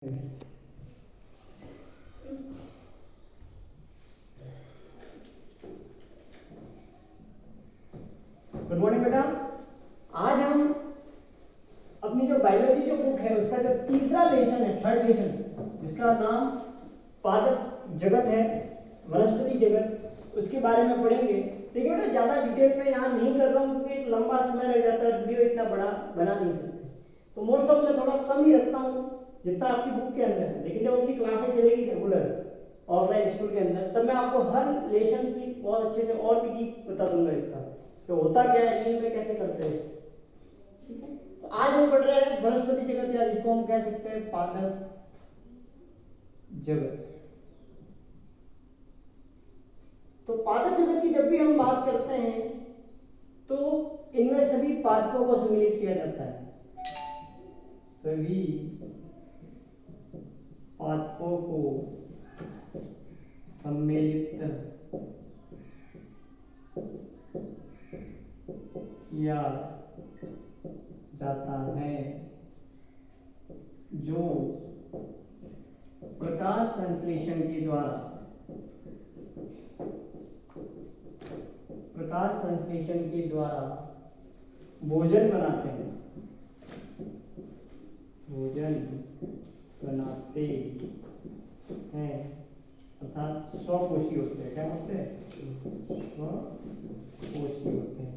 Good morning बेटा। आज हम अपनी जो बायोलॉजी जो बुक है उसका जो तीसरा लेसन है, थर्ड लेसन, जिसका नाम पादप जगत है, वनस्पति जगत, उसके बारे में पढ़ेंगे। देखिए बेटा, ज्यादा डिटेल में यहाँ नहीं कर रहा हूँ क्योंकि एक लंबा समय लग जाता है, वीडियो इतना बड़ा बना नहीं सकते, तो मोस्ट ऑफ मैं थोड़ा कम ही रखता हूँ जितना आपकी बुक के अंदर है। लेकिन जब अपनी क्लासें चलेगी रेगुलर ऑफलाइन स्कूल के अंदर, तब मैं आपको हर लेसन की बहुत अच्छे से और भी डीप बता दूंगा इसका तो होता क्या है, रील में कैसे करते हैं इसको। ठीक है, तो आज हम पढ़ रहे हैं वनस्पति जगत, या जिसको हम कह सकते हैं पादप जगत। तो पादप जगत की जब भी हम बात करते हैं तो इनमें सभी पादपों को सम्मिलित किया जाता है, सभी पादपों को सम्मिलित किया जाता है जो प्रकाश संश्लेषण के द्वारा भोजन बनाते हैं, अर्थात स्वपोषी होते हैं। क्या होते हैं? स्वपोषी होते हैं।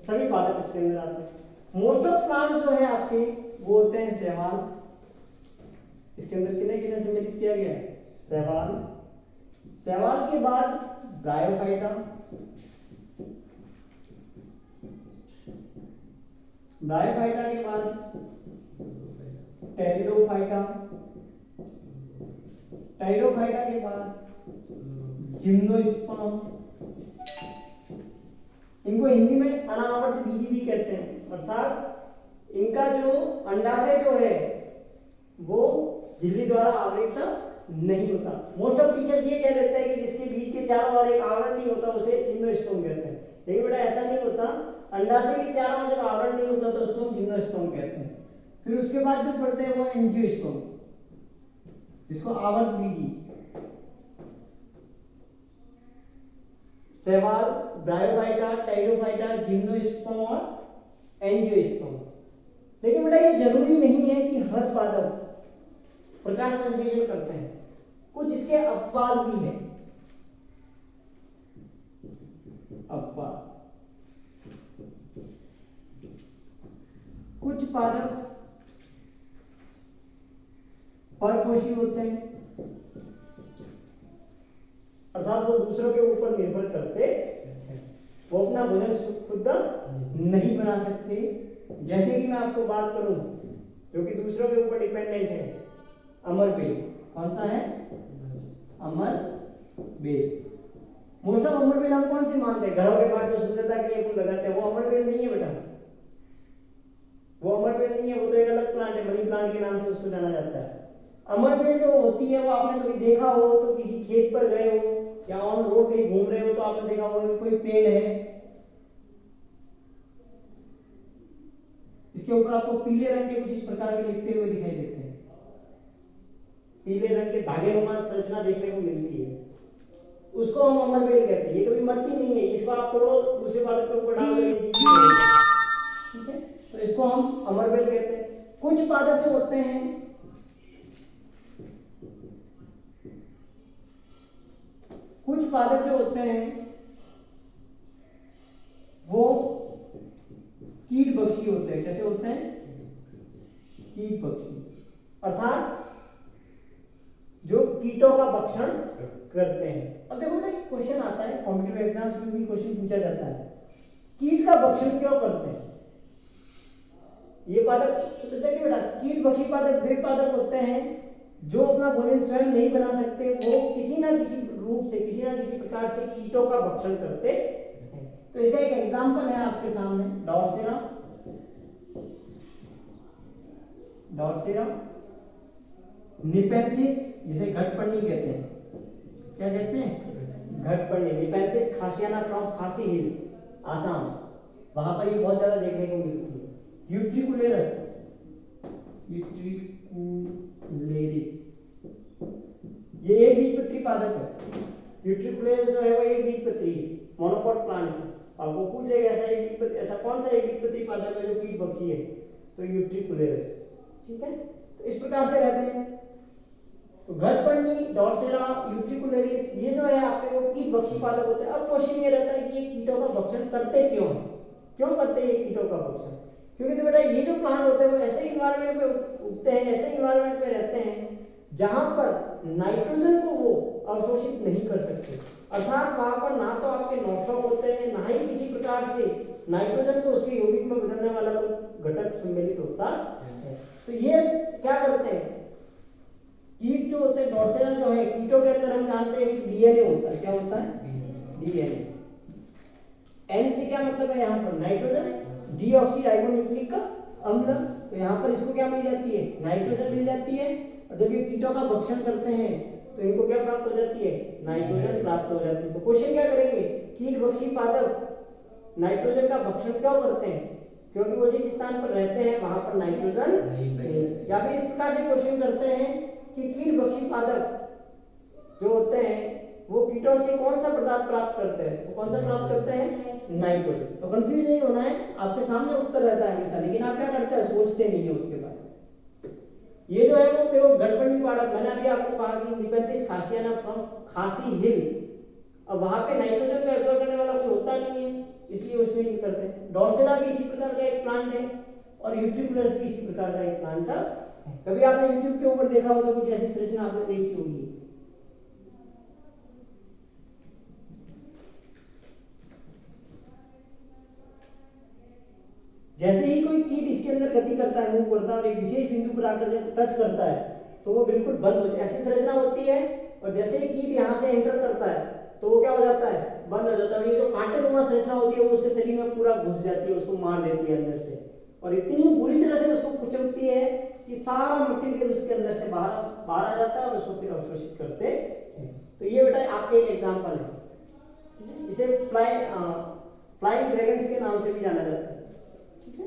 सभी पादप इसके अंदर आते हैं। मोस्ट ऑफ प्लांट जो है आपके वो होते हैं शैवाल। इसके अंदर किन्हें किन्हें सम्मिलित किया गया है? शैवाल। शैवाल के बाद ब्रायोफाइटा, ब्रायोफाइटा के बाद टेरिडोफाइटा, टेरिडोफाइटा के बाद जिम्नोस्पर्म, इनको हिंदी में अनावृत बीजी भी कहते हैं, अर्थात इनका जो अंडाशय जो है वो झिल्ली द्वारा आवृत नहीं होता। मोस्ट ऑफ टीचर्स ये कह देते हैं कि जिसके बीज के चारों ओर एक आवरण नहीं होता उसे जिम्नोस्पर्म कहते हैं, लेकिन बेटा ऐसा नहीं होता। अंडाशय के चारों ओर जब आवरण नहीं होता तो उसको हम जिम्नोस्पर्म कहते हैं। फिर उसके बाद जो पढ़ते हैं वो एंजियोस्पर्म, जिसको आवर्त बीजी। शैवाल, ब्रायोफाइटा, टेरिडोफाइटा, जिम्नोस्पर्म और एंजियोस्पर्म। लेकिन बेटा ये जरूरी नहीं है कि हर पादप प्रकाश संश्लेषण करते हैं, कुछ इसके अपवाद भी है। अपवाद, कुछ पादप परपोषी होते हैं, अर्थात वो दूसरों के ऊपर निर्भर करते हैं, वो अपना भोजन खुद नहीं बना सकते। जैसे कि मैं आपको बात करूं जो कि दूसरों के ऊपर डिपेंडेंट है, अमरबेल। कौन सा है? अमरबेल। मोस्ट ऑफ अमरबेल हम कौन सी मानते हैं? घरों के बाहर जो सुंदरता के लिए फूल लगाते हैं, वो अमरबेल नहीं है बेटा, वो अमरबेल नहीं है, वो तो एक अलग प्लांट है, मनी प्लांट के नाम से उसको जाना जाता है। अमरबेल जो होती है वो आपने कभी देखा हो तो किसी खेत पर गए हो या ऑन रोड कहीं घूम रहे हो तो आपने देखा होगा कि कोई पेड़ है, इसके ऊपर आपको पीले रंग के कुछ इस प्रकार के लिपटे हुए दिखाई देते हैं, पीले रंग के धागेनुमा संरचना देखने को मिलती है, उसको हम अमरबेल कहते हैं। ये कभी मरती नहीं है, इसको आप तोड़ो दूसरे पादप के ऊपर डाल दो, ठीक है, तो इसको हम अमरबेल कहते हैं। कुछ पादप जो होते हैं वो कीट पक्षी होते हैं। कैसे होते हैं? कीट पक्षी, अर्थात जो कीटों का भक्षण करते हैं। अब देखो बेटा, क्वेश्चन आता है कॉम्पिटिटिव एग्जाम्स में भी, क्वेश्चन पूछा जाता है कीट का भक्षण क्यों करते हैं ये पादप। तो देखिए बेटा, कीट भक्षी पादप वे पादप होते हैं जो अपना भोजन स्वयं नहीं बना सकते, वो किसी ना किसी रूप से, किसी ना किसी प्रकार से कीटों का भक्षण करते हैं। तो इसका एक एग्जांपल है आपके सामने, डॉर्सेरा, डॉर्सेरा, निपेंथिस, जिसे घटपर्णी कहते हैं। क्या कहते हैं? घटपर्णी। निपेंथिस खासियाना फ्रॉम खासी हिल, आसाम, वहां पर ये बहुत ज्यादा देखने को मिलती है। यूट्रिकुलेरस, यूट्रिकुलेरस पादप है। यूट्रिकुलेस जो है वो एक बीजपत्री है, मोनोकोट प्लांट है। आपको पूछ रहे ऐसा कौन सा एक बीजपत्री पादप है जो कीट भक्षी है, तो यूट्रिकुलेस। ठीक है, तो इस प्रकार से रहते हैं। तो घटपर्णी, डॉर्सेरा, यूट्रिकुलेरिस ये जो है आपके वो कीट भक्षी पादप होते हैं। अब क्वेश्चन ये रहता है कि ये कीटों का भक्षण करते क्यों हैं, क्यों करते हैं ये कीटों का भक्षण? क्योंकि तो बेटा ये जो प्लांट होते हैं वो ऐसे इन्वायरमेंट पे उगते हैं, ऐसे इन्वायरमेंट पे रहते हैं जहां पर नाइट्रोजन को वो अवशोषित नहीं कर सकते, अर्थात वहां पर ना तो आपके नॉस्टॉक होते हैं, ना ही किसी प्रकार से नाइट्रोजन को उसके यौगिक में बदलने वाला कोई घटक सम्मिलित होता है। तो ये क्या करते हैं, कीट जो होते हैं, डॉर्सेरा जो है, कीटों के अंदर हम जानते हैं कि डीएनए होता है। क्या होता है? डीएनए। एन से क्या मतलब है यहाँ पर? नाइट्रोजन। डीऑक्सीराइबोन्यूक्लिक अम्ल, तो यहाँ पर इसको क्या मिल जाती है? नाइट्रोजन मिल जाती है। और जब ये कीटों का भक्षण करते हैं तो इनको क्या प्राप्त हो जाती है? नाइट्रोजन प्राप्त हो जाती है। तो क्वेश्चन क्या करेंगे, कीट भक्षी पादप नाइट्रोजन का भक्षण क्यों करते हैं? क्योंकि वो जिस स्थान पर रहते हैं वहां पर नाइट्रोजन नहीं। या फिर इस प्रकार से क्वेश्चन करते हैं कि कीट भक्षी पादप जो होते हैं वो कीटों से कौन सा पदार्थ प्राप्त करते हैं? तो कौन सा प्राप्त करते हैं? नाइट्रोजन। तो कंफ्यूज नहीं होना है, आपके सामने उत्तर रहता है हमेशा, लेकिन आप क्या करते हैं? सोचते नहीं है उसके बारे में। ये जो है वो देखो घटपर्णी पादप, मैंने अभी आपको कहा कि निपेंथिस खासियाना फ्रॉम खासी हिल, अब वहां पे नाइट्रोजन को एब्जॉर्ब करने वाला कोई होता नहीं है, इसलिए उसमें यूज करते हैं। डॉर्सेरा भी इसी प्रकार का एक प्लांट है और यूट्रिकुलस भी इसी प्रकार का एक प्लांट है। कभी आपने यूट्यूब के ऊपर देखा हो तो कुछ ऐसी संरचना आपने देखी होगी। जैसे ही कोई कीट इसके अंदर गति करता है, मूव करता है और एक विशेष बिंदु पर आकर जब टच करता है तो वो बिल्कुल बंद हो जाती है, ऐसी संरचना होती है। और जैसे ही कीट यहाँ से एंटर करता है तो वो क्या हो जाता है? बंद हो जाता है। और ये जो कांटेनुमा संरचना होती है वो उसके शरीर में पूरा घुस जाती है, उसको मार देती है अंदर से, और इतनी बुरी तरह से उसको कुचलती है कि सारा मटेरियल उसके अंदर से बाहर आ जाता है और उसको फिर अवशोषित करते हैं। तो ये बेटा आपके एक एग्जाम्पल है। इसे फ्लाइंग ड्रैगन्स के नाम से भी जाना जाता है। ठीक है,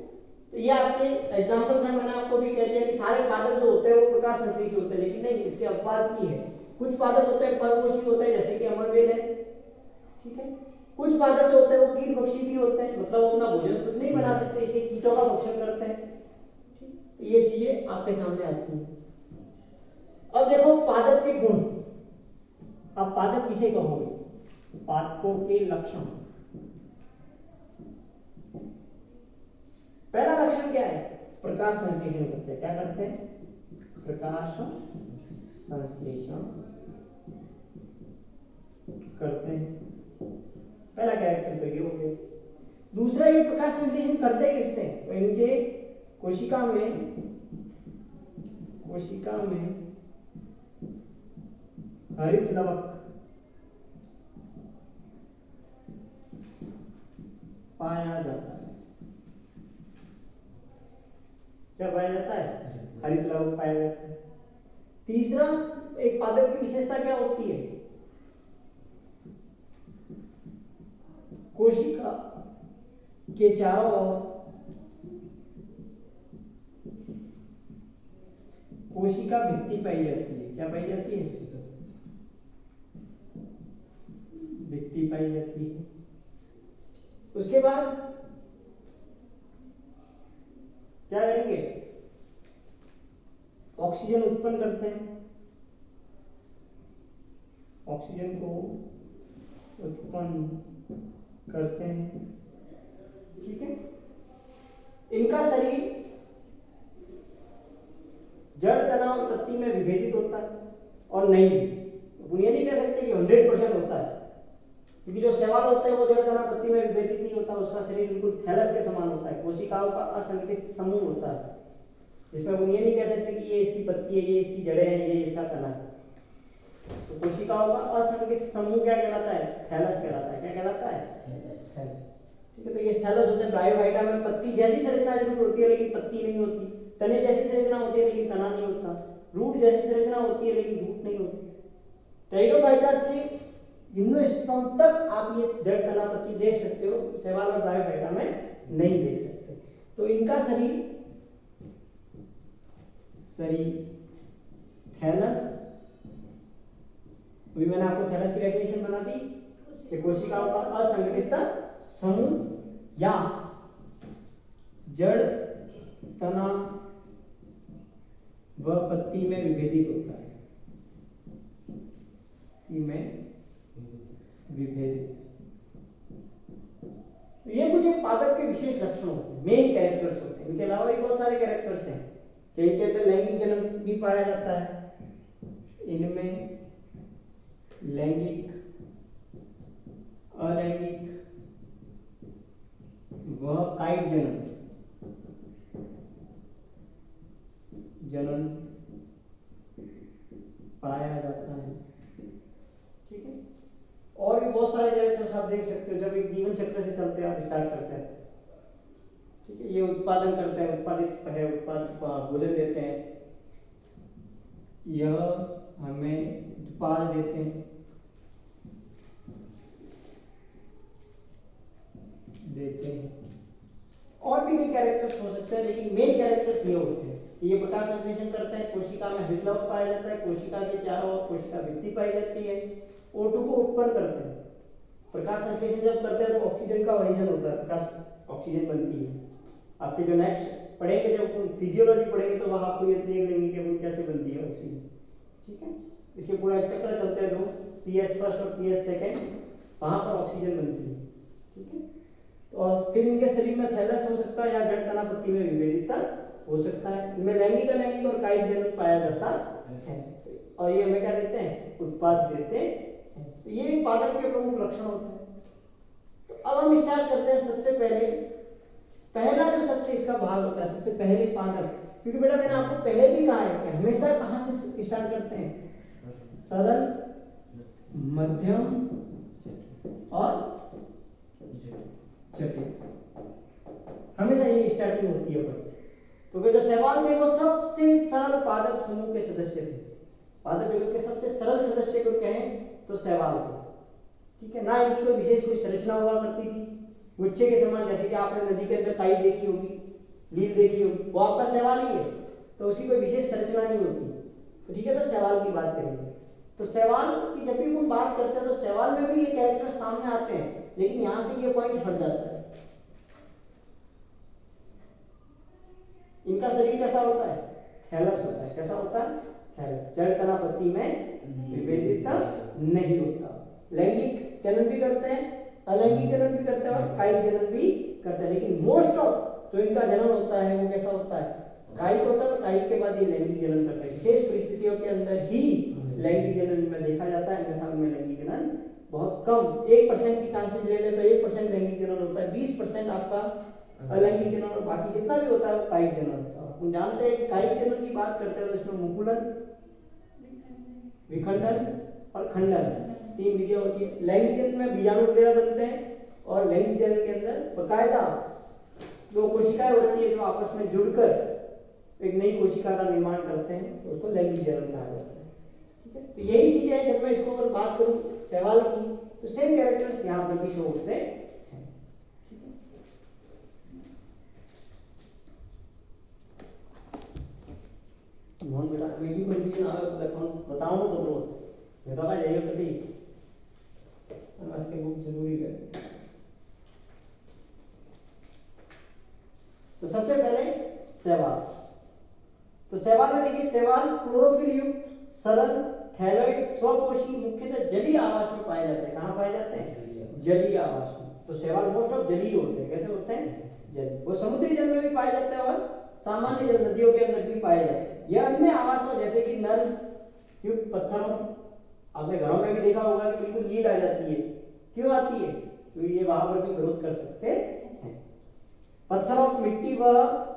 तो ये आपके एग्जाम्पल था। मैंने आपको भी कह दिया कि सारे पादप जो होते हैं वो प्रकाश संश्लेषी होते हैं, लेकिन नहीं, इसके अपवाद भी है। कुछ पादप होते हैं परपोषी होते हैं, जैसे कि अमरवेल है। ठीक है, कुछ पादप जो होते हैं वो कीट भक्षी भी होते हैं, मतलब वो अपना भोजन खुद नहीं बना सकते, इसलिए कीटों का भक्षण करते हैं। ठीक, तो ये चीजें आपके सामने आती हैं। अब देखो पादप के गुण। अब पादप किसे कहोगे? पादपों के लक्षण। पहला लक्षण क्या है? प्रकाश संश्लेषण करते हैं। क्या करते हैं? प्रकाश संश्लेषण करते हैं। पहला कैरेक्टर तो ये हो गया। दूसरा, ये प्रकाश संश्लेषण करते किससे? तो इनके कोशिका में हरित लवक पाया जाता है। क्या पाया जाता है? हरित लवक पाया जाता है। तीसरा, एक पादप की विशेषता क्या होती है? कोशिका के चारों ओर कोशिका भित्ति पाई जाती है। क्या पाई जाती है? भित्ति पाई जाती है। उसके बाद क्या करेंगे? ऑक्सीजन उत्पन्न करते हैं। ऑक्सीजन को उत्पन्न करते हैं। ठीक है, इनका शरीर जड़ तना और पत्ती में विभेदित होता है और नहीं भी, ये नहीं कह सकते कि 100% होता है, क्योंकि जो शैवाल होते हैं वो जड़ तना पत्ती में विभेदित नहीं होता, उसका शरीर बिल्कुल थैलस के समान होता है। कोशिकाओं का असंगठित समूह होता है, जिसमें हम ये नहीं कह सकते कि ये इसकी पत्ती है, ये इसकी जड़ें हैं, ये इसका तना है। तो कोशिकाओं का असंगठित समूह क्या कहलाता है? थैलस कहलाता है। क्या कहलाता है? थैलस। ठीक है, तो ये थैलस होते हैं। ब्रायोफाइटा में पत्ती जैसी संरचना जरूर होती है लेकिन पत्ती नहीं होती, तने जैसी संरचना होती है लेकिन तना नहीं होता, रूट जैसी संरचना होती है लेकिन रूट नहीं होती। टेरिडोफाइटा से जिम्नोस्पर्म तक आप ये जड़ तना पत्ती देख सकते हो, शैवाल और ब्रायोफाइटा में नहीं देख सकते। तो इनका शरीर थैलस अभी मैंने आपको थैलस की डेफिनेशन बना दी कि कोशिकाओं का असंगठित समूह या जड़ तना व पत्ती में विभेदित होता है, में विभेदित। तो ये कुछ पादप के विशेष लक्षण होते हैं, मेन कैरेक्टर्स होते हैं। इनके अलावा भी बहुत सारे कैरेक्टर्स हैं। कई के अंदर लैंगिक जन्म भी पाया जाता है, इनमें लैंगिक, अलैंगिक व कायिक जन्म पाया जाता है। ठीक है, और भी बहुत सारे कैरेक्टर्स आप देख सकते हो जब एक जीवन चक्र से चलते हैं, आप स्टार्ट करते हैं। ठीक है, ये उत्पादन करते हैं, उत्पादित है, उत्पाद भोजन देते हैं, यह हमें उत्पाद देते हैं, और भी कई कैरेक्टर्स हो सकते हैं, लेकिन मेन कैरेक्टर्स ये होते हैं। ये प्रकाश संश्लेषण करते हैं, कोशिका में हृदय पाया जाता है, कोशिका के चारों ओर कोशिका भित्ति पाई जाती है, O2 को उत्पन्न करते हैं। प्रकाश संश्लेषण जब करते हैं तो ऑक्सीजन का ओरिजिन होता है, प्रकाश ऑक्सीजन बनती है। आपके जो नेक्स्ट पढ़ेंगे, जब फिजियोलॉजी पढ़ेंगे तो वहां आपको ये देख लेंगे कि वो कैसे बनती है ऑक्सीजन। ठीक है, इसके पूरा चक्र चलते हैं, दो पीएच फर्स्ट और पीएच सेकंड, वहां पर ऑक्सीजन बनती है। ठीक है, तो और फिर इनके शरीर में थैलस हो सकता है या जड़ तना पत्ती में विभेदितता हो सकता है। इनमें लैंगिक, अलैंगिक और कायिक जन्म पाया जाता है, और ये हमें क्या देते हैं, उत्पाद देते हैं। ये पादप के प्रमुख लक्षण होते हैं। तो अब हम स्टार्ट करते हैं। सबसे पहला जो सबसे इसका भाग होता है, सबसे पहले पादप, क्योंकि बेटा मैंने आपको पहले भी कहा है कि हमेशा कहां से स्टार्ट करते हैं, सरल, मध्यम और जटिल, हमेशा ये स्टार्टिंग होती है। क्योंकि जो शैवाल थे वो सबसे सरल पादप समूह के सदस्य थे। पादप जगत के सबसे सरल सदस्य को कहें तो शैवाल थे। ठीक है, ना इनकी कोई विशेष कोई संरचना हुआ करती थी गुच्छे के समान, जैसे कि आपने नदी के अंदर काई देखी होगी, लील देखी होगी, वो आपका शैवाल ही है, तो उसकी कोई विशेष संरचना नहीं होती। तो ठीक है, तो शैवाल की बात करेंगे। तो शैवाल की जब भी हम बात करते हैं तो शैवाल में भी ये कैरेक्टर सामने आते हैं, लेकिन यहां से ये पॉइंट हट जाता है। इनका शरीर कैसा होता है, थैलस होता है। कैसा होता है, थैलस। जड़ तना पत्ती में विभेदितता नहीं होता। लैंगिक जन्म भी करते हैं, अलैंगिक जन्म भी करते हैं और कायिक जन्म भी करते हैं, लेकिन मोस्ट ऑफ जो इनका जन्म होता है वो कैसा होता है, कायिक होता है। और कायिक के बाद ये लैंगिक जन्म करते हैं। विशेष परिस्थितियों के अंदर ही लैंगिक जन्म में देखा जाता है, अन्यथा में लैंगिक जन्म बहुत कम, 1% की चांसेस ले ले तो 1% लैंगिक जन्म होता है, 20% आपका अलैंगिक जन्म, और बाकी जितना भी होता है वो कायिक जन्म होता है। हम जानते हैं कि कायिक जन्म की बात करते हैं तो इसमें मुकुलन, विखंडन और खंडन, 3 विधियां होती है। लैंगिक जन्म में बीजाणु पेड़ा बनते हैं, और लैंगिक जन्म के अंदर बकायदा जो कोशिकाएं होती है जो आपस में जुड़कर एक नई कोशिका का निर्माण करते हैं, तो उसको लैंगिक जन्म कहा जाता है। ठीक है, तो यही चीज है। जब मैं इसको अगर बात करूं शैवाल की, तो सेम कैरेक्टर्स यहाँ पर भी शो होते हैं। मोहन बेटा मेरी कंफ्यूजन आ बताऊं तो करो, बता जाइए कभी के बुक जरूरी है। तो सबसे पहले शैवाल। तो शैवाल में देखिए, शैवाल क्लोरोफिल युक्त सरल थैलॉइड स्वकोशी मुख्यतः जलीय आवास में पाए जाते हैं। कहां पाए जाते हैं, जलीय आवास में। तो शैवाल मोस्ट ऑफ जलीय होते हैं। कैसे होते हैं, जलीय। वो समुद्री जल में भी पाए जाते हैं और सामान्य जल नदियों के अंदर भी पाए जाते हैं। यह अन्य आवासों जैसे कि नर युक्त पत्थरों, आपने घरों में भी देखा होगा कि बिल्कुल लील आ जाती है। क्यों आती है, क्योंकि ये वहां पर भी ग्रोथ कर सकते हैं। पत्थरों, मिट्टी व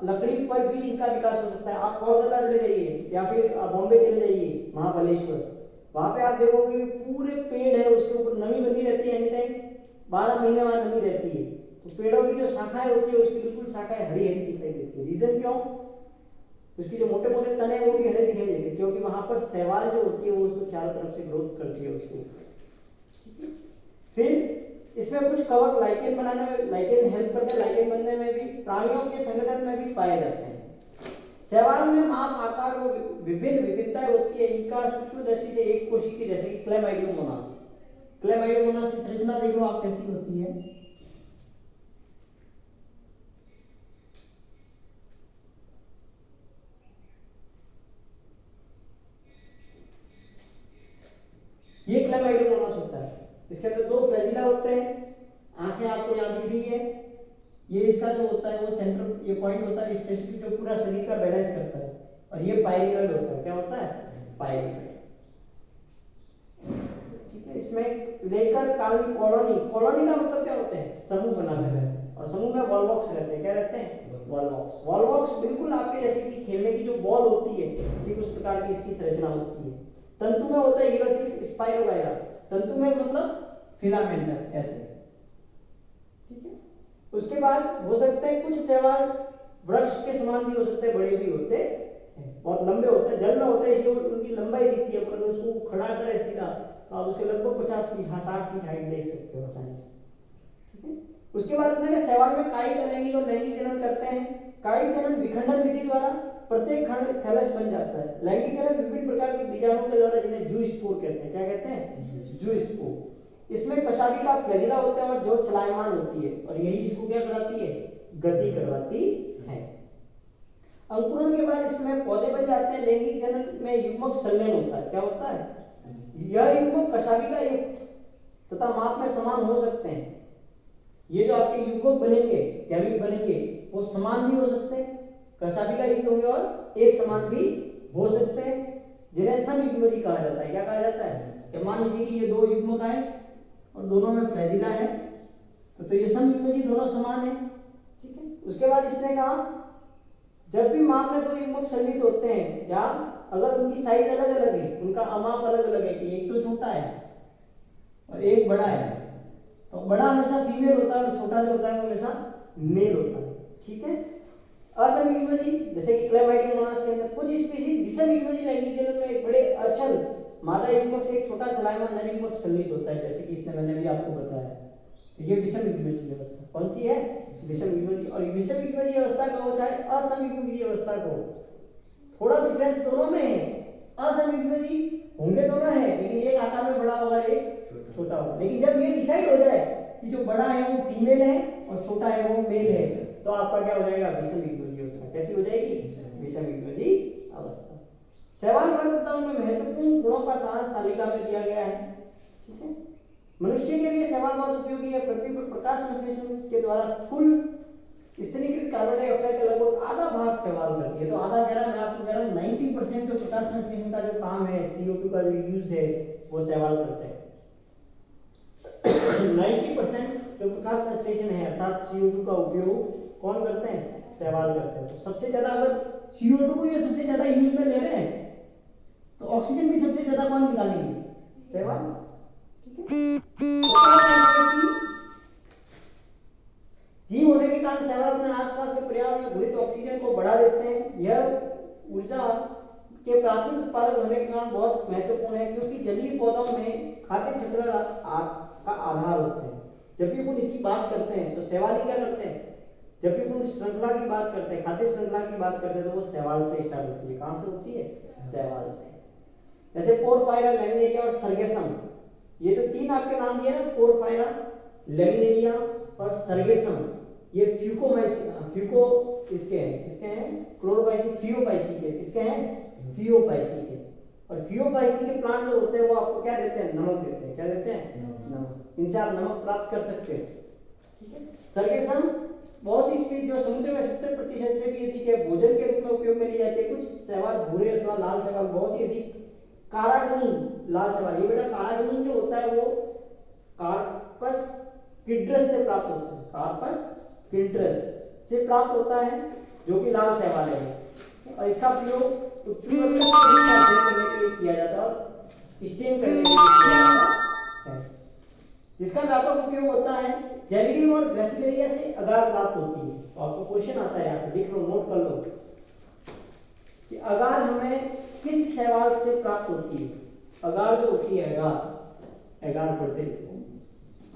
लकड़ी पर भी इनका विकास हो सकता है। आप कोलकाता चले जाइए या फिर बॉम्बे चले जाइए, महाबलेश्वर, वहां पे आप देखोगे कि पूरे पेड़ है, उसके ऊपर नमी बनी रहती है, एनी टाइम 12 महीने बाद नमी रहती है। तो पेड़ों की जो शाखाएं होती है उसकी बिल्कुल शाखाएं हरी हरी दिखाई देती है। रीजन क्यों, उसकी जो मोटे मोटे तने वो भी हरे दिखाई देते हैं, क्योंकि वहां पर शैवाल जो होती है वो उसको चारों तरफ से ग्रोथ करती है उसको। फिर इसमें कुछ कवक लाइकेन बनाने में, लाइकेन हेल्प करते हैं लाइकेन बनने में भी, प्राणियों के संगठन में भी पाए जाते हैं। शैवाल में माप, आकार और विभिन्न विभिन्नताएं होती है इनका सूक्ष्म दृष्टि से एक कोशिकीय, जैसे कि क्लैमाइडियोमोनास। क्लैमाइडियोमोनास की संरचना देख लो आप कैसी होती है। ये क्लैमाइडियोमोनास होता है। इसके अंदर दो फ्लैजिला होते हैं, आंखें आपको यहां दिख रही है। ये इसका जो होता है वो सेंटर, ये पॉइंट होता है स्पेसिफिक, जो पूरा शरीर का बैलेंस करता है। और ये पाइरिनोइड होता है। क्या होता है? पाइरिनोइड। ठीक है। इसमें लेकर कॉलोनी, कॉलोनी का मतलब क्या होते हैं? समूह बनाकर रहते हैं। और समूह में वॉलवॉक्स रहते हैं। क्या रहते हैं? वॉलवॉक्स। वॉलवॉक्स बिल्कुल आपके जैसे कि खेलने की जो बॉल होती है, ठीक उस प्रकार की इसकी संरचना होती है। तंतु में होता है यूरोथिक्स, स्पाइरोगाइरा। तंतु में मतलब फिलामेंटस ऐसे। ठीक है। उसके बाद हो सकते हैं कुछ शैवाल वृक्ष के समान भी हो सकते हैं, बड़े भी होते हैं, बहुत लंबे होते हैं, जल में होते हैं इसलिए उनकी लंबाई दिखती है, परंतु उसको खड़ा करे सीधा तो आप उसके लगभग 50 फीट, 60 फीट हाइट देख सकते हो आसानी से। ठीक है। उसके बाद अपने शैवाल में कायिक, अलैंगिक और लैंगिक जनन करते हैं। कायिक जनन विखंडन विधि द्वारा प्रत्येक खंड थैलस बन जाता है। लैंगिक जनन विभिन्न प्रकार के बीजाणुओं के द्वारा, जिन्हें जूस्पोर कहते हैं। क्या कहते हैं? जूस्पोर। इसमें कशाभी का फ्लैजिला होता है और जो चलायमान होती है, और यही इसको क्या कराती है? गति करवाती है। अंकुरन के बाद इसमें पौधे बन जाते हैं। लैंगिक जनन में युग्मक संलयन होता है। क्या होता है? यह युग्मक कशाभी का युक्त तथा माप में समान हो सकते हैं। ये जो आपके युग्मक बनेंगे, गैमेट बनेंगे, वो समान भी हो सकते हैं, कशाभी का युक्त होंगे, और एक समान भी हो सकते हैं, जिन्हें समयुग्मजी कहा जाता है। क्या कहा जाता है? कि मान लीजिए कि ये दो युग्मक आए और दोनों में फ्लैजिला है, तो ये समयुग्मजी दोनों समान है। ठीक है। उसके बाद इसने कहा जब भी माप में दो युग्मक संलित होते हैं, या अगर उनकी साइज अलग अलग है, उनका अमाप अलग अलग है, कि एक तो छोटा है और एक बड़ा है, तो बड़ा हमेशा फीमेल होता है और छोटा जो होता है वो हमेशा मेल होता है। ठीक है। असमयुग्मजी, जैसे कि क्लैमाइडियोमोनास के अंदर कुछ स्पीशीज विषमयुग्मजी लैंगिक जनन में एक बड़े अचल मादा युग्मक से एक छोटा चलायमान नर युग्मक संलित होता है, जैसे कि इसने मैंने भी आपको बताया। तो ये विषमयुग्मजी व्यवस्था कौन सी है? विषमयुग्मजी। और विषमयुग्मजी अवस्था को चाहे असमयुग्मजी अवस्था को, थोड़ा डिफरेंस दोनों में है। असमयुग्मजी होंगे दोनों है, लेकिन एक आकार में बड़ा होगा, एक छोटा होगा। लेकिन जब ये डिसाइड हो जाए कि जो बड़ा है वो फीमेल है और छोटा है वो मेल है, तो आपका क्या हो जाएगा? विषमयुग्मजी अवस्था। कैसी हो जाएगी? विषमयुग्मजी अवस्था। शैवाल वर्ग तथा उनमें महत्वपूर्ण गुणों का सारांश तालिका में दिया गया है। ठीक है। मनुष्य के लिए शैवाल बहुत उपयोगी है। पृथ्वी पर प्रकाश संश्लेषण के द्वारा कुल स्तरीकृत कार्बन डाइऑक्साइड का लगभग आधा भाग शैवाल करती है। तो आधा कह रहा है, मैं आपको कह रहा हूं 90% जो प्रकाश संश्लेषण का जो काम है, CO2 का जो यूज है, वो शैवाल करते हैं। 90% जो प्रकाश संश्लेषण है अर्थात CO2 का उपयोग कौन करते हैं? शैवाल करते हैं। तो सबसे ज्यादा अगर CO2 को ये सबसे ज्यादा यूज में ले रहे हैं, तो ऑक्सीजन भी सबसे ज्यादा कौन निकालेंगे? शैवाल। ठीक है। जीव होने के कारण शैवाल अपने आसपास के पर्यावरण में घुलित ऑक्सीजन को बढ़ा देते हैं। यह ऊर्जा के प्राथमिक उत्पादक होने के कारण बहुत महत्वपूर्ण है, क्योंकि जलीय पौधों में खाद्य चक्र का आधार होते हैं। जब भी अपन इसकी बात करते हैं तो शैवाल ही क्या करते हैं? जब भी अपन श्रृंखला की बात करते हैं, खाद्य श्रृंखला की बात करते हैं, तो वो शैवाल से स्टार्ट होती है। कहां से होती है? शैवाल से। जैसे पोरफायरा, लैमिनेरिया और सर्गेसम, ये तो तीन आपके नाम दिए ना, पोरफायरा, लैमिनेरिया और सर्गेसम। ये फ्यूको इसके हैं, किसके हैं? क्लोरोपाइसी, फियोपाइसी के, किसके हैं? फियोपाइसी के। और फियोपाइसी के प्लांट जो होते हैं वो आपको क्या देते हैं? नमक देते हैं। क्या देते हैं? नमक। इनसे आप नमक प्राप्त कर सकते हैं। ठीक है। सर्गेसम बहुत सी स्पीशीज जो समुद्र में 70% से भी अधिक है, भोजन के रूप में उपयोग में ली जाती है। कुछ शैवाल भूरे अथवा लाल शैवाल बहुत ही अधिक कारागनी लाल शैवाल, ये बेटा कारागनी जो होता है वो कार्पस किड्रस से प्राप्त होता है। कार्पस किड्रस से प्राप्त होता है, जो कि लाल शैवाल है। और इसका प्रयोग करने के लिए किया जाता है और स्टेन करने के लिए किया जाता है। जिसका व्यापक उपयोग होता है। जेलिडियम और ग्रेसिलेरिया से अगार प्राप्त होती है। तो आपको क्वेश्चन आता है, यहाँ से लिख लो, नोट कर लो कि अगार हमें किस शैवाल से प्राप्त होती है? अगार जो होती है, अगार पढ़ते हैं इसको।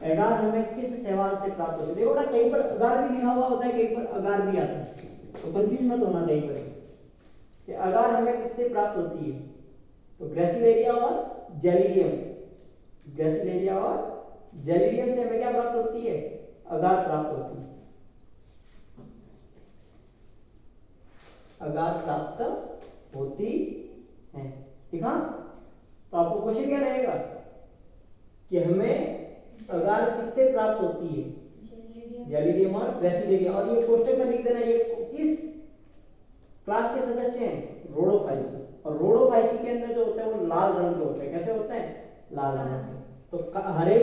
अगार हमें किस शैवाल से प्राप्त होती है? देखो ना, कहीं पर अगार भी लिखा हुआ होता है, कहीं पर अगार भी आता है, तो कंफ्यूज मत होना कहीं पर। कि अगार हमें किससे प्राप्त होती है, तो ग्रेसिलेरिया और जेलिडियम, ग्रेसिलेरिया और जेलिडियम से हमें क्या प्राप्त होती है, अगार प्राप्त होती है, अगार प्राप्त होती है। ठीक है, तो आपको क्वेश्चन क्या रहेगा कि हमें अगार किससे प्राप्त होती है, जेलिडियम और ग्रेसिलेरिया। और ये कोष्टक में लिख देना, ये किस क्लास के सदस्य हैं, रोडोफाइसी। और रोडोफाइसी के अंदर जो होता है वो लाल रंग के होते हैं। कैसे होते हैं, लाल रंग के। तो हरे,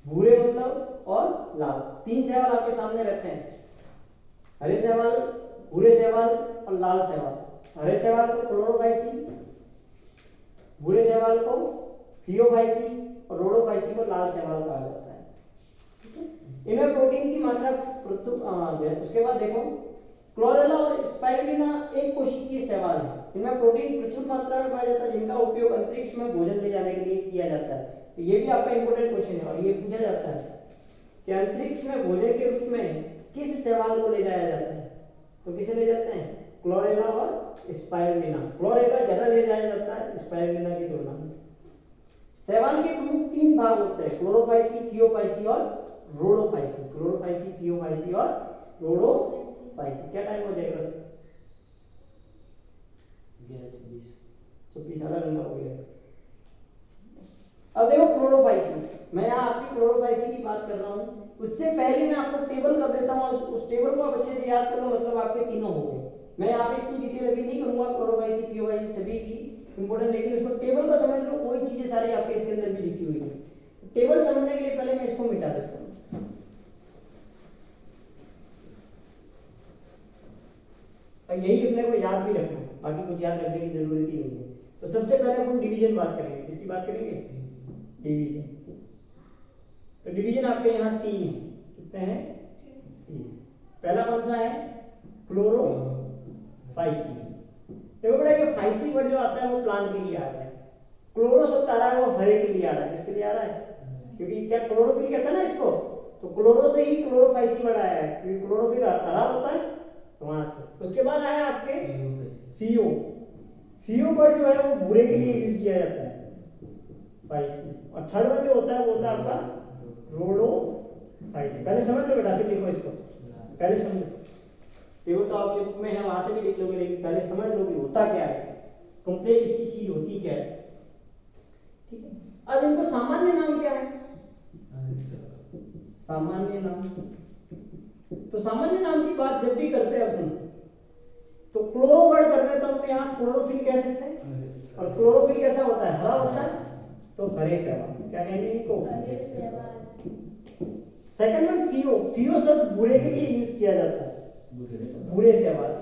भूरे मतलब और लाल, तीन शैवाल आपके सामने रहते हैं, हरे शैवाल, भूरे शैवाल और लाल शैवाल। हरे शैवाल को क्लोरोफाइसी, भूरे शैवाल को फियोफाइसी और रोडोफाइसी को लाल शैवाल कहा जाता है। इनमें प्रोटीन की मात्रा उसके बाद देखो, क्लोरेला और स्पाइरुलिना एक कोशिकीय शैवाल है। इनमें प्रोटीन प्रचुर मात्रा में पाया जाता है, जिनका उपयोग अंतरिक्ष में भोजन ले जाने के लिए किया जाता है। तो ये भी आपका इंपॉर्टेंट क्वेश्चन है और ये पूछा जाता है कि अंतरिक्ष में भोजन के रूप में किस शैवाल को ले जाया जाता है, तो किसे ले जाते हैं, क्लोरेला और स्पाइरुलिना। क्लोरेला ज्यादा ले जाया जाता है स्पाइरुलिना की तुलना में। शैवाल के प्रमुख तीन भाग होते हैं, क्लोरोफाइसी, फियोफाइसी और रोडोफाइसी। क्लोरोफाइसी, फियोफाइसी और रोडोफाइसी। क्या टाइम हो जाएगा, 11:26 आधा घंटा हो गया। अब देखो क्लोरोफाइसी, मैं यहाँ आपकी क्लोरोफाइसी की बात कर रहा हूँ, उससे पहले मैं आपको टेबल कर देता हूँ, उस टेबल को आप अच्छे से याद कर लो, मतलब आपके तीनों हो गए। मैं यहाँ पे इतनी डिटेल अभी नहीं करूंगा, क्लोरोफाइसी, फियोफाइसी सभी की इंपोर्टेंट, लेकिन उसको टेबल को समझ लो, कोई चीजें सारी आपके इसके अंदर भी लिखी हुई है। टेबल समझने के लिए पहले मैं इसको मिटा देता हूँ। यही अपने को याद भी रखना है, बाकी कुछ याद रखने की जरूरत ही नहीं है। तो सबसे पहले हम डिवीजन बात करेंगे, किसकी बात करेंगे, डिवीजन। तो डिवीजन आपके यहाँ तीन है, कितने हैं, तीन। पहला कौन सा है, क्लोरोफाइसी। देखो बेटा, ये फाइसी वर्ड जो आता है वो प्लांट के लिए आता है, क्लोरो शब्द आ रहा है वो हरे के लिए आ रहा है। किसके लिए आ रहा है, क्योंकि क्या क्लोरोफिल कहता है ना इसको, तो क्लोरो से ही क्लोरोफाइसी वर्ड आया है, क्योंकि क्लोरोफिल हरा होता है, तो वहां से। उसके बाद आया आपके फियो। फियो वर्ड जो है वो भूरे के लिए यूज किया जाता है, फाइसी। और थर्ड वर्ड जो होता है वो होता है आपका रोडोफाइसी। पहले समझ लो बेटा, फिर लिखो इसको, पहले समझो। देखो तो आपके बुक में है, वहां से भी लिख लोगे, लेकिन पहले समझ लो कि होता क्या है, कंप्लीट इसकी चीज होती क्या है। ठीक है, अब इनको सामान्य नाम क्या है, सामान्य नाम। तो सामान्य नाम की बात जब भी करते हैं अपन, तो क्लोरो वर्ड कर रहे, तो हम यहाँ क्लोरोफिल कह सकते हैं। और क्लोरोफिल कैसा होता है, हरा होता है, तो हरे शैवाल। क्या कहेंगे इनको, हरे शैवाल। सेकंड वन फियो। फियो शब्द भूरे के लिए यूज किया जाता है, भूरे शैवाल,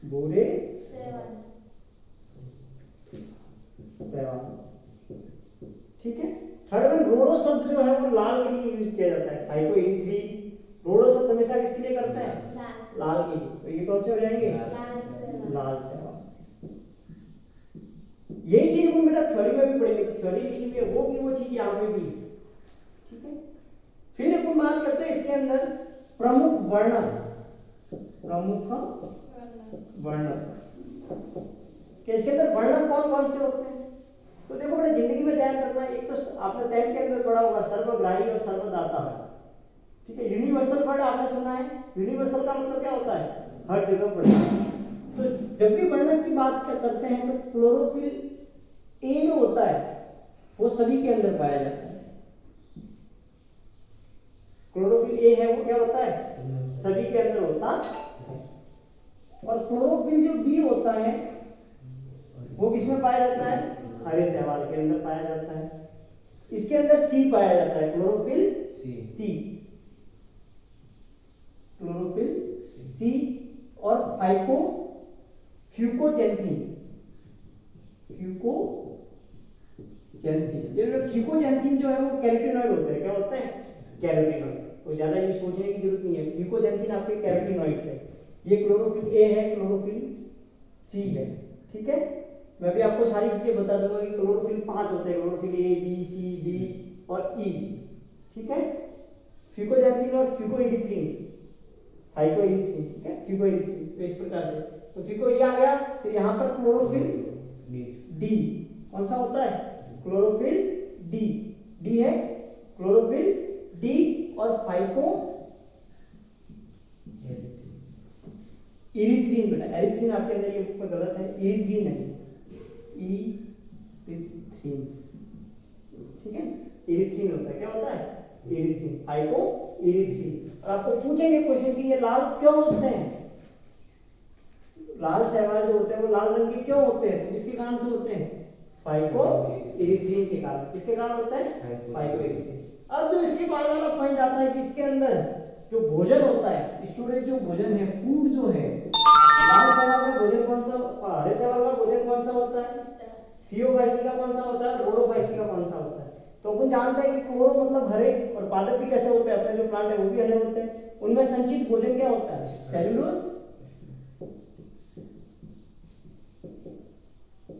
भूरे शैवाल। ठीक है, थर्ड वन रोडो शब्द जो है वो लाल के लिए यूज किया जाता है, फाइटोइरिथ्री। रोडो शब्द हमेशा किसके लिए करते हैं, लाल के लिए। तो ये कौन से हो जाएंगे, लाल शैवाल। यही चीज हम बेटा थ्योरी में भी पढ़ेंगे, तो थ्योरी लिखी हुई है वो की वो चीज यहाँ पे भी। ठीक है, फिर अपन बात करते हैं इसके अंदर प्रमुख वर्णक, प्रमुख वर्णक कि इसके अंदर वर्णक कौन कौन से होते हैं। तो देखो बेटा, जिंदगी में ध्यान रखना, एक तो आपने 10th के अंदर पढ़ा होगा सर्वग्राही और सर्वदाता। ठीक है, यूनिवर्सल वर्ड आपने सुना है, यूनिवर्सल का मतलब क्या होता है, हर जगह पढ़ना है। तो जब भी वर्णक की बात करते हैं तो क्लोरोफिल ए जो होता है वो सभी के अंदर पाया जाता है। क्लोरोफिल ए है वो क्या होता है, सभी के अंदर होता है। और क्लोरोफिल जो बी होता है वो किसमें पाया जाता है, हरे शैवाल के अंदर पाया जाता है। इसके अंदर सी पाया जाता है, क्लोरोफिल सी, क्लोरोफिल सी। और फ्यूकोजैंथीन, फ्यूकोजैंथीन जो है वो कैरोटीनॉइड होते हैं। क्या होते हैं, कैरोटीनॉइड। तो ज्यादा ये सोचने की जरूरत नहीं है, फ्यूकोजैंथीन आपके कैरोटीनॉइड्स है। ये क्लोरोफिल ए है, क्लोरोफिल सी है। ठीक है, मैं भी आपको सारी चीजें बता दूंगा कि क्लोरोफिल 5 होते हैं, chlorophyll A, B, C, D और ई। ठीक है, फ्यूकोजैंथीन और फ्यूकोइरिथ्रिन, फाइकोइरिथ्रिन। ठीक है, फ्यूकोइरिथ्रिन। तो इस प्रकार से, तो तो फिको ये आ गया। फिर यहाँ पर क्लोरोफिल डी कौन सा होता है? Chlorophyll D. डी है क्लोरोफिल डी। और फाइको इरिथ्रीन। बेटा एरिथ्रीन आपके अंदर ये बुक में गलत है, इरिथ्रीन है, इरिथ्रीन। ठीक है, इरिथ्रीन होता है। क्या होता है? इरिथ्रीन, फाइको इरिथ्रीन। और आपको पूछेंगे क्वेश्चन कि ये लाल क्यों होते हैं? लाल शैवाल जो होते हैं वो लाल रंग के क्यों होते हैं? तो किसके कारण से होते हैं? फाइको इरिथ्रीन के कारण। किसके कारण होता है? फाइको इरिथ्रीन। अब जो इसके बाद वाला पॉइंट आता है कि इसके अंदर जो भोजन होता है, स्टोरेज जो भोजन है, फूड जो है, लाल शैवाल का भोजन कौन सा, हरे शैवाल का भोजन कौन सा होता है? थियोफाइसी का कौन सा होता है? रोडोफाइसी का कौन सा होता है? तो अपन जानते हैं कि क्लोरो मतलब हरे, और पादप भी कैसे होते हैं? अपने जो प्लांट है वो भी हरे होते हैं। उनमें संचित भोजन क्या होता है? सेल्यूलोज,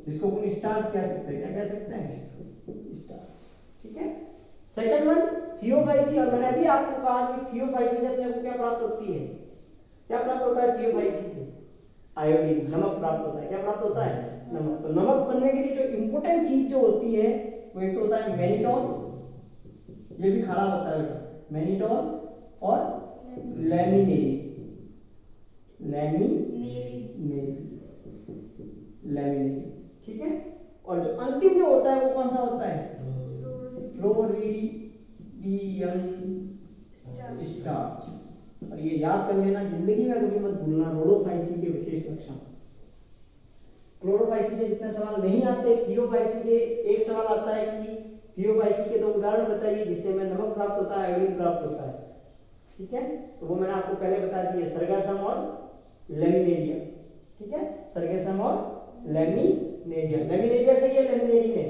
जिसको अपन स्टार्च कह सकते हैं। क्या कह सकते हैं? स्टार्च। ठीक है। सेकंड वन थियोफाइसी। और मैंने अभी आपको कहा कि थियोफाइसी से अपने को क्या प्राप्त होती है? क्या प्राप्त होता है थियोफाइसी से? आयोडीन, नमक प्राप्त होता है। क्या प्राप्त होता है? नमक। तो नमक बनने के लिए जो इंपॉर्टेंट चीज जो होती है वो एक तो होता है मैनिटॉल, ये भी खराब होता है बेटा, मैनिटॉल, और लैमिनेरी, लैमिनेरी। ठीक है। और जो अंतिम जो होता है वो कौन सा होता है? फ्लोरिडियम स्टार्च। और ये याद कर लेना, जिंदगी में कभी मत भूलना, रोडोफाइसी के विशेष लक्षण। क्लोरोफाइसी से जितने सवाल नहीं आते, थियोफाइसी से एक सवाल आता है कि थियोफाइसी के दो उदाहरण बताइए जिससे हमें नमक प्राप्त होता है, आयोडीन प्राप्त होता है। ठीक है, तो वो मैंने आपको पहले बता दिए, सरगासम और लेमिनेरिया। ठीक है, सरगासम और लेमिनेरिया। लेमिनेरिया से ये लेमिनेरी में,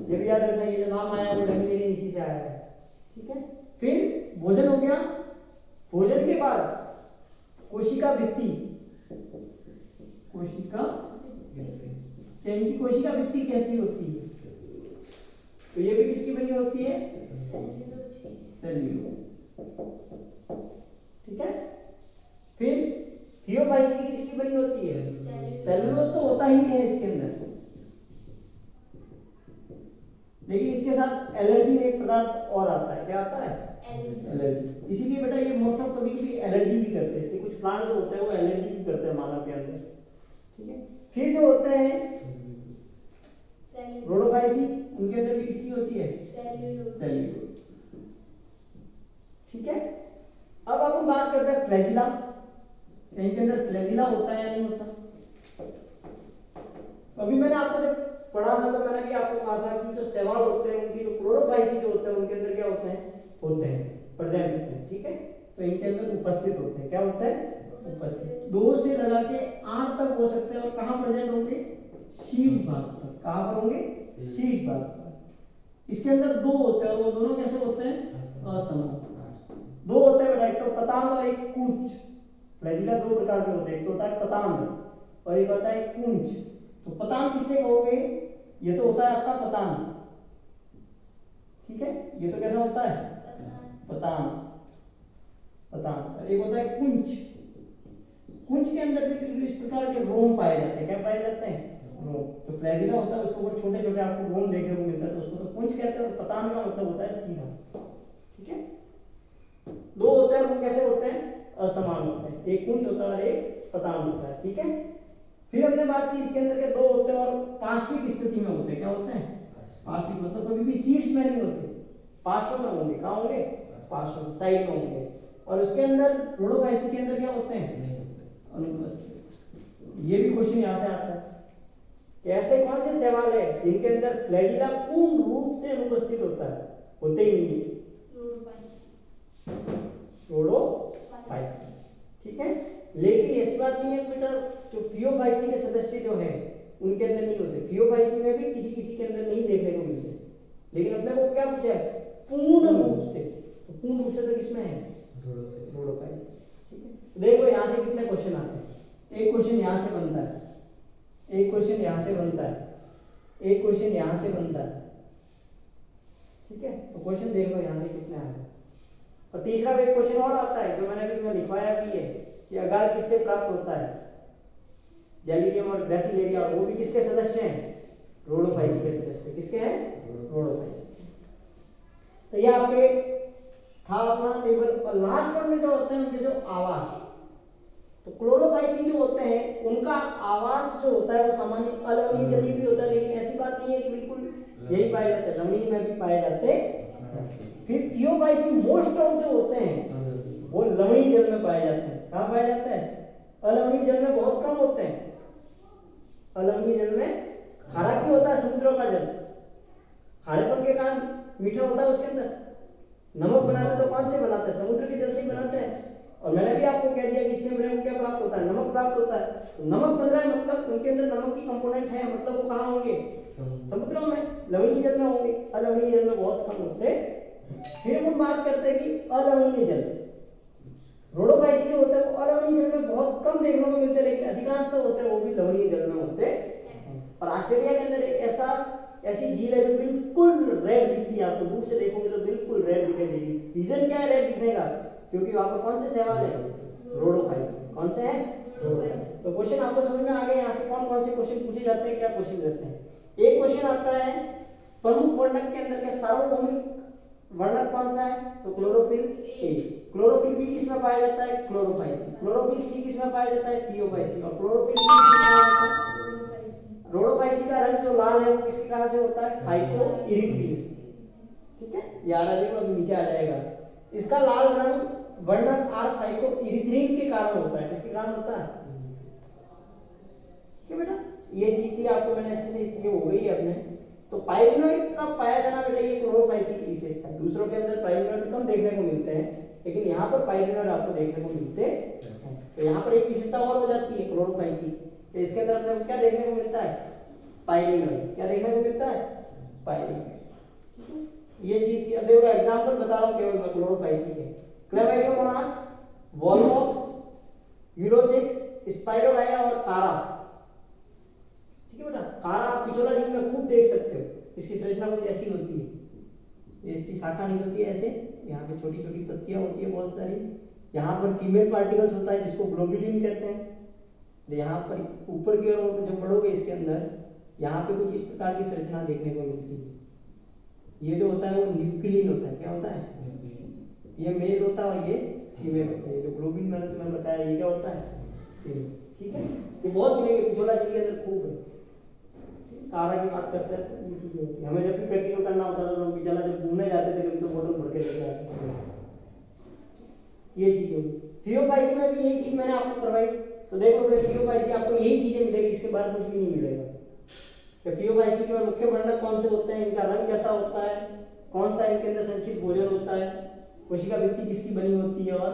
ये भी याद रखना, ये जो नाम आया वो लेमिनेरी इसी से आया है। ठीक है। फिर भोजन हो गया। भोजन के बाद कोशिका भित्ति, कोशिका इनकी कोशिका भित्ति कैसी होती है? तो ये भी किसकी बनी होती है? सेल्यूलोज। ठीक है। फिर थियोफाइसी की किसकी बनी होती है? सेल्यूलोज तो होता ही है इसके अंदर, लेकिन इसके साथ एलर्जी में एक पदार्थ और आता है। क्या आता है? एलर्जी। इसीलिए बेटा ये मोस्ट ऑफ कभी एलर्जी भी करते हैं। इसके कुछ प्लांट जो होते हैं वो एलर्जी भी करते हैं मानव के अंदर। ठीक है। फिर जो होते हैं रोडोफाइसी, उनके अंदर भी किसकी होती है? सेल्यूलोज। ठीक है। अब अपन बात करते हैं फ्लैजिला। इनके अंदर फ्लैजिला होता है या नहीं होता? तो अभी मैंने आपको जब पढ़ा था तो मैंने भी आपको कहा था कि जो शैवाल होते हैं उनकी जो क्लोरोफाइसी जो होते हैं उनके अंदर क्या होते हैं? प्रेजेंट होते हैं। ठीक है। तो इनके अंदर उपस्थित होते हैं। क्या होता है? उपस्थित। 2 से लगा के 8 तक हो सकते हैं। और कहां प्रेजेंट होंगे? शीर्ष भाग पर। कहां पर होंगे? शीर्ष भाग पर। इसके अंदर 2 होते हैं और वो दोनों कैसे होते हैं? असमान। 2 होते हैं बेटा, एक तो पतांग और एक कुंच। फ्लैजिला 2 प्रकार के होते हैं, एक तो होता है पतांग और एक होता है कुंच। तो पतांग किससे कहोगे? ये तो होता है आपका पतांग। ठीक है, ये तो कैसा होता है? पतांग। पतांग। एक होता है कुंच। कुंच के अंदर भी इस प्रकार के रोम पाए जाते हैं। क्या पाए जाते हैं? रोम। तो फ्लैजिला होता है उसको छोटे छोटे आपको रोम देखने को मिलता है, तो उसको तो कुंच कहते हैं। और पतांग का मतलब होता है सीधा। ठीक है। 2 होते हैं, रोम कैसे होते हैं? असमान होते हैं। एक कुंच होता है और एक पतांग होता है। ठीक है। फिर हमने बात की इसके अंदर के 2 होते हैं और पार्श्विक स्थिति में होते हैं। क्या होते हैं? पार्श्विक मतलब कभी भी शीर्ष में नहीं होते, पार्श्व में होंगे। कहां होंगे? पार्श्व में, साइड में होंगे। और उसके अंदर रोडोफाइसी के अंदर क्या होते हैं? अनुपस्थित। ये भी क्वेश्चन यहां से आता है कि ऐसे कौन से शैवाल है जिनके अंदर फ्लैजिला पूर्ण रूप से अनुपस्थित होता है? होते ही नहीं है। रोडोफाइसी। ठीक है। लेकिन ऐसी बात नहीं है बेटा, जो थियोफाइसी के सदस्य जो है उनके अंदर नहीं होते। थियोफाइसी में भी किसी किसी के अंदर नहीं देखने को मिलते, लेकिन अपने को क्या पूछा है? पूर्ण रूप से। तो पूर्ण रूप से तो किसमें है? रोडोफाइसी। ठीक है। देखो यहां से कितने क्वेश्चन आते हैं। एक क्वेश्चन यहां से बनता है, एक क्वेश्चन यहां से बनता है, एक क्वेश्चन यहां से बनता है। ठीक है। तो क्वेश्चन देख लो यहां से कितने आए। और तीसरा भी एक क्वेश्चन और आता है जो मैंने भी तुम्हें लिखवाया भी है कि अगार किससे प्राप्त होता है? जेलिडियम और ग्रेसिलेरिया, वो भी किसके सदस्य हैं? रोडोफाइसी के सदस्य। किसके हैं? रोडोफाइसी। तो ये आपके था अपना टेबल। और लास्ट वन में जो होते हैं उनके जो आवास, तो क्लोरोफाइसी जो होते हैं उनका आवास जो होता है वो सामान्य अलवणीय जलीय भी होता है, लेकिन ऐसी बात नहीं है कि बिल्कुल यही पाए जाते हैं, लवणीय में भी पाए जाते हैं। फिर थियोफाइसी मोस्ट ऑफ जो होते हैं वो लवणीय जल में पाए जाते हैं। कहाँ पाए जाते हैं? अलवणीय जल में बहुत कम होते हैं। अलवणीय जल में खारा क्यों होता है? समुद्रों का जल खारेपन के कारण मीठा होता है, उसके अंदर नमक बनाते तो कौन से बनाते हैं? समुद्र के जल से ही बनाते हैं। और मैंने भी आपको कह दिया कि इससे बड़े को क्या प्राप्त होता है? नमक प्राप्त होता है। तो नमक बन रहा है मतलब उनके अंदर नमक की कंपोनेंट है, मतलब वो कहाँ होंगे? समुद्रों में, लवणीय जल में होंगे। अलवणीय जल में बहुत कम होते हैं। फिर हम बात करते हैं कि अलवणीय जल, रोडोफाइसी जो होता है वो अलवणीय जल में बहुत कम देखने को मिलते हैं, लेकिन अधिकांश तो होते हैं वो भी लवणीय जल में होते हैं। और ऑस्ट्रेलिया के अंदर एक ऐसी झील है जो बिल्कुल रेड दिखती है, आपको दूर से देखोगे तो बिल्कुल रेड दिखाई देगी। रीजन क्या है रेड दिखने का? क्योंकि वहां पर कौन से शैवाल है? रोडोफाइसी। कौन से हैं? रोडोफाइसी। तो क्वेश्चन आपको समझ में आ गए यहाँ से कौन कौन से क्वेश्चन पूछे जाते हैं, क्या क्वेश्चन रहते हैं। एक क्वेश्चन आता है प्रमुख वर्णक के अंदर के सार्वभौमिक वर्णक कौन सा है? तो क्लोरोफिल ए। क्लोरोफिल बी किसमें पाया जाता है? क्लोरोफाइसी। क्लोरोफिल सी किसमें पाया जाता है? थियोफाइसी। और क्लोरोफिल डी किसमें पाया जाता है? रोडोफाइसी का रंग जो लाल है वो किसके कारण से होता है? फाइकोइरिथ्रिन। ठीक है, ये आ रहा है, अभी नीचे आ जाएगा। इसका लाल रंग वर्णक आर फाइकोइरिथ्रिन के कारण होता है। किसके कारण होता है? ठीक है बेटा, ये चीज थी आपको मैंने अच्छे से इसलिए हो गई है अपने। तो पाइरिनोइड का पाया जाना बेटा ये क्लोरोफाइसी की विशेषता है। दूसरों के अंदर पाइरिनोइड कम देखने को मिलते हैं, लेकिन यहाँ पर पाइरिनोइड आपको देखने को मिलते हैं। तो यहाँ पर एक विशेषता और हो जाती है क्लोरोफाइसी। तो इसके अंदर अपने क्या देखने को मिलता है? पाइरिनोइड। क्या देखने को मिलता है? पाइरिनोइड। ये चीज थी। अब देखो एग्जांपल बता रहा हूँ केवल मैं क्लोरोफाइसी के। क्लैमाइडियम मोनाक्स, वॉलमॉक्स, यूरोथिक्स, स्पाइरोगाइरा और कारा। ठीक है बेटा, कारा आप पिछोला जीव में खूब देख सकते हो। इसकी संरचना कुछ ऐसी होती है, ये इसकी शाखा निकलती है ऐसे, यहाँ पे छोटी छोटी पत्तियां होती है बहुत सारी। यहाँ पर फीमेल पार्टिकल्स होता है जिसको ग्लोब्यूलिन कहते हैं। यहाँ पर ऊपर की ओर जब बढ़ोगे इसके अंदर, यहाँ पे कुछ इस प्रकार की संरचना देखने को मिलती है। ये जो होता है वो न्यूक्लियन होता है। क्या होता है? ये मेल होता है और ये फीमेल होता है। ये जो ग्लोबिन मैंने तुम्हें बताया ये क्या होता है? फीमेल। ठीक है, ये बहुत मिलेंगे पिछोला जीव के अंदर खूब है। कारा की बात करते हैं तो ये चीजें होती है। हमें जब भी प्रैक्टिकल करना होता था तो हम पिछला जब घूमने जाते थे कभी तो बोतल भर के लेके आते थे। ये चीज होगी। थियोफाइसी में भी यही चीज मैंने आपको करवाई। तो देखो थियोफाइसी आपको यही चीजें मिलेगी, इसके बाद कुछ भी नहीं मिलेगा। तो थियोफाइसी के मुख्य वर्णक कौन से होते हैं, इनका रंग कैसा होता है, कौन सा इनके अंदर संचित भोजन होता है, कोशिका भित्ति किसकी बनी होती है, और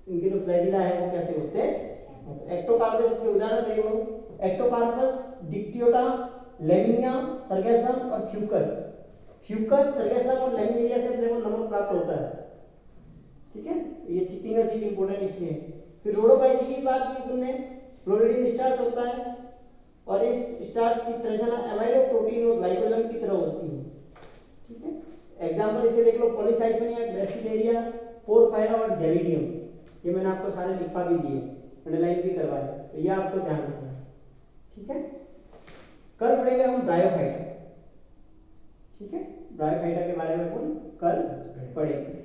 इनके जो फ्लैजिला है वो कैसे होते हैं। एक्टोकार्पस इसके उदाहरण देख लो। एक्टोकार्पस, डिक्टियोटा, लेमिनिया, सर्गेसम और फ्यूकस। फ्यूकस, सर्गेसम और लेमिनिया से अपने को नमक प्राप्त होता है। ठीक है, ये तीनों चीज इंपॉर्टेंट इसलिए। फिर रोडोफाइसी की बात की तुमने, फ्लोरिडीन स्टार्च होता है और इस स्टार्च की संरचना एमाइलो प्रोटीन और ग्लाइकोजन की तरह होती है। ठीक है, एग्जांपल इसके देख लो, पॉलीसाइथेनिया, ग्रेसिलेरिया, पोरफायरा और जेलिडियम। ये मैंने आपको सारे लिखा भी दिए, अंडरलाइन भी करवाया, तो ये आपको ध्यान रखना है। ठीक है, कल पढ़ेंगे हम ब्रायोफाइटा। ठीक है, ब्रायोफाइटा के बारे में हम कल पढ़ेंगे।